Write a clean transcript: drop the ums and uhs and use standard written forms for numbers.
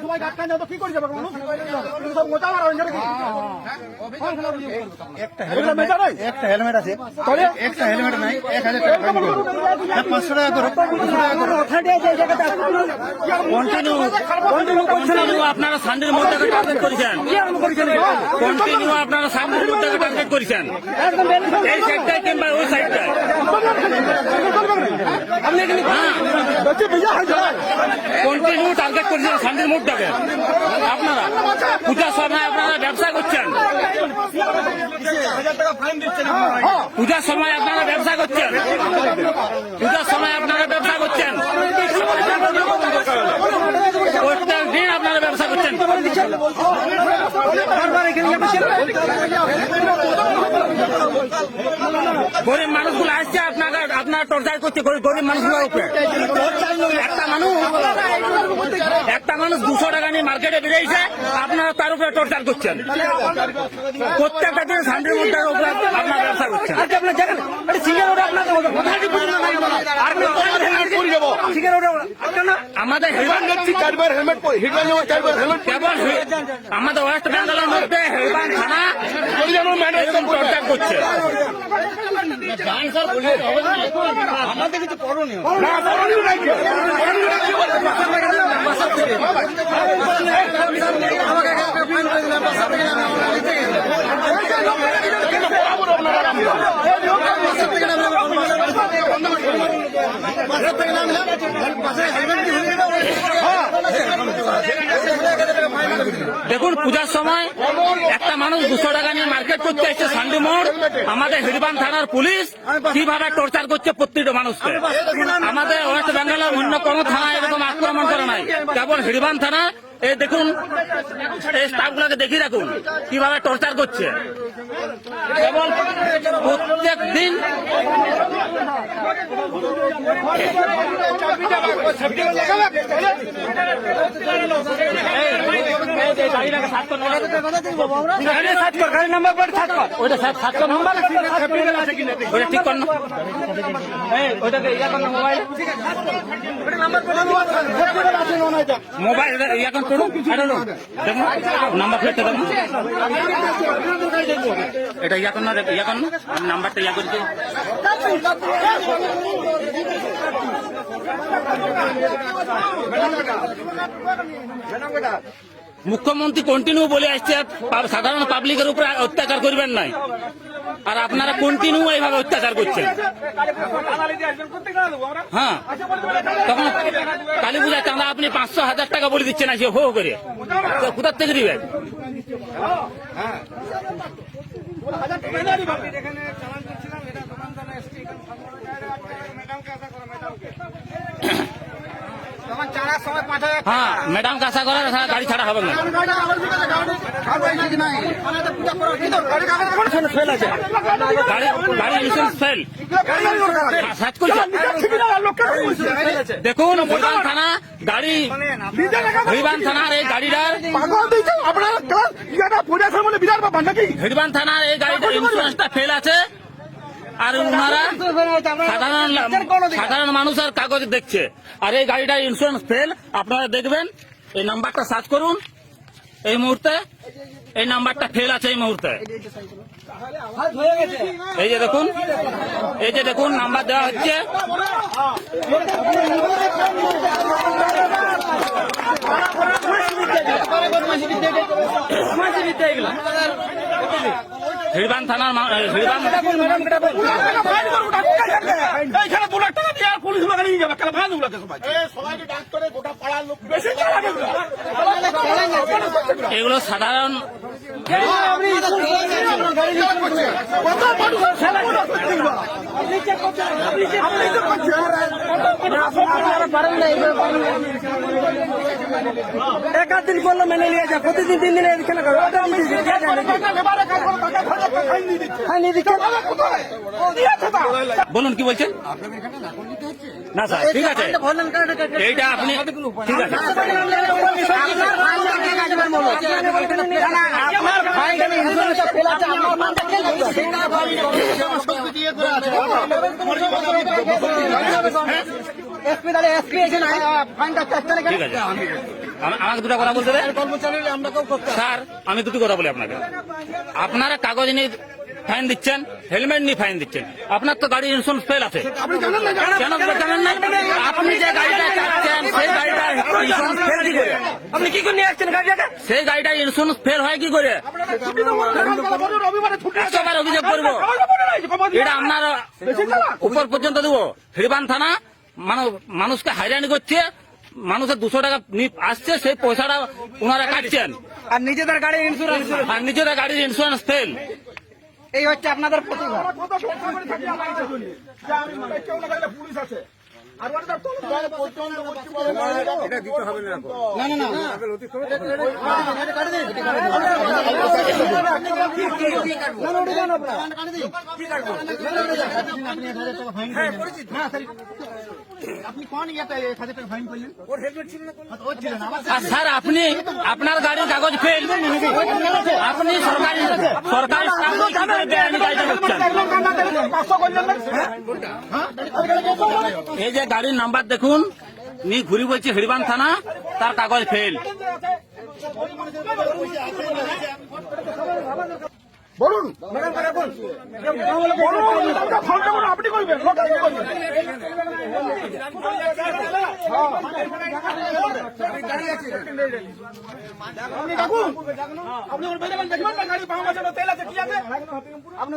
সবাই গাটকান যাও তো কি করে যাবে মানুষ সব মোটা মারা একটা হেলমেট আছে, একটা হেলমেট নাই, 1000 টাকা 500 টাকা করে কন্টিনিউ আপনারা সানডের মধ্যে টার্গেট করেছেন, কন্টিনিউ আপনারা সানডের মধ্যে টার্গেট করেছেন, এই সাইডটায় কিংবা ওই সাইডটায় কন্টিনিউ টার্গেট করেছেন সানডের মধ্যে। আপনারা পূজার সময় আপনারা ব্যবসা করছেন, পূজার সময় আপনারা ব্যবসা করছেন, পূজার সময় আপনারা ব্যবসা করছেন, প্রত্যেক দিন আপনারা ব্যবসা করছেন। গরিব মানুষগুলো আসছে আপনারা টর্চার করছে গরিব মানুষগুলোর উপরে। একটা মানুষ 200 টাকা নিয়ে মার্কেটে বেরিয়েছে, আপনারা তার উপরে টর্চার করছেন। প্রত্যেকটা দিন শান্তির মধ্যে আপনারা ব্যবসা করছেন। আমাদের আমাদের ওয়েস্ট বেঙ্গলের মধ্যে হেলবান থানা টর্চার করছে। আমাদের কিছু করণীয় দেখুন, পূজার সময় একটা মানুষ 200 টাকা নিয়ে মার্কেট করতে এসছে সান্ডি মোড়, আমাদের হিড়বান থানার পুলিশ কিভাবে টর্চার করছে প্রত্যেকটা মানুষকে। আমাদের ওয়েস্ট বেঙ্গলের অন্য কোনো থানা এরকম আক্রমণ করে নাই, কেবল হিড়বান থানা। এই দেখুন, এই স্টাফগুলোকে দেখিয়ে রাখুন কিভাবে টর্চার করছে। কেবল প্রত্যেক দিন গাড়ি নাম্বার ওইটা 700 নাম্বার ওইটা ঠিক কর না, ওইটাকে ইয়া কর না, মোবাইল ইয়া কর করুন, নাম্বার প্লেটটা দেখুন, এটা ইয়া কর না, নাম্বারটা ইয়া করছে। মুখ্যমন্ত্রী কন্টিনিউ বলে আসছে সাধারণ পাবলিকের উপরে অত্যাচার করবেন নাই, আর আপনারা কন্টিনিউ এইভাবে অত্যাচার করছেন। হ্যাঁ, তখন কালী পূজার চাঁদা আপনি 500,000 টাকা বলে দিচ্ছেন আসে হো করে, কোথার থেকে দিবেন? হ্যাঁ, ম্যাডাম কাছা করে গাড়ি ছাড়া হবে না। গাড়ি ইন্স্যুরেন্স ফেল। দেখুন, হরিবান থানা গাড়ি, হরিবান থানার এই গাড়িটার হরিবান থানার এই গাড়িটার ইন্স্যুরেন্সটা ফেল আছে, আর ওনারা সাধারণ মানুষের কাগজ দেখছে, আর এই গাড়িটার ইন্স্যুরেন্স ফেল। আপনারা দেখবেন, এই নাম্বারটা সার্চ করুন, এই মুহূর্তে এই নাম্বারটা ফেল আছে এই মুহূর্তে। এই যে দেখুন, এই যে দেখুন নাম্বার দেওয়া হচ্ছে। হিড়বান থানার হিড়বান এগুলো সাধারণ এক দিন করলো মেনে নিয়ে যা, প্রতিদিন 3 দিনে খেলা করো। বলুন কি বলছেন? না স্যার, ঠিক আছে, এইটা আপনি ঠিক আছে। এসপি দাঁড়িয়ে এসপি এসে না ফাইনটা চাচ্ছে না ঠিক আছে আমাকে দুটো কথা বলতে দেন কর্মচারী আমরা কেউ করতে স্যার আমি দুটি কথা বলি আপনাকে আপনারা কাগজ নিয়ে ফাইন দিচ্ছেন হেলমেট নিয়ে ফাইন দিচ্ছেন আপনার তো গাড়ির ইন্স্যুরেন্স ফেল আছে কেন জানেন না আপনি যে গাড়িটা চাচ্ছেন সেই গাড়িটার ইন্স্যুরেন্স ফেল কি করে আপনি কি করে নিয়ে আসছেন গাড়িটাকে সেই গাড়িটার ইন্স্যুরেন্স ফেল হয় কি করে একশোবার অভিযোগ করবো এটা আপনার উপর পর্যন্ত দেবো হিড়বান থানা মানুষকে হয়রানি করছে মানুষের 200 টাকা আসছে সেই পয়সাটা ওনারা কাটছেন আর নিজেদের গাড়ির ইন্স্যুরেন্স আর নিজেরা গাড়ির ইন্স্যুরেন্স ফেল এই হচ্ছে আপনাদের প্রতিভা আপনি কোন ইয়েতে 1000 টাকা ফাইন করলেন ওর হেলমেট ছিল না ওর ছিল না আর স্যার আপনি আপনার গাড়ির কাগজ ফেল আপনি সরকারি এই যে গাড়ির নাম্বার দেখুন নি ঘুরি বলছি হিড়বান থানা তার কাগজ ফেল বলুন আপনি করবেন আপনি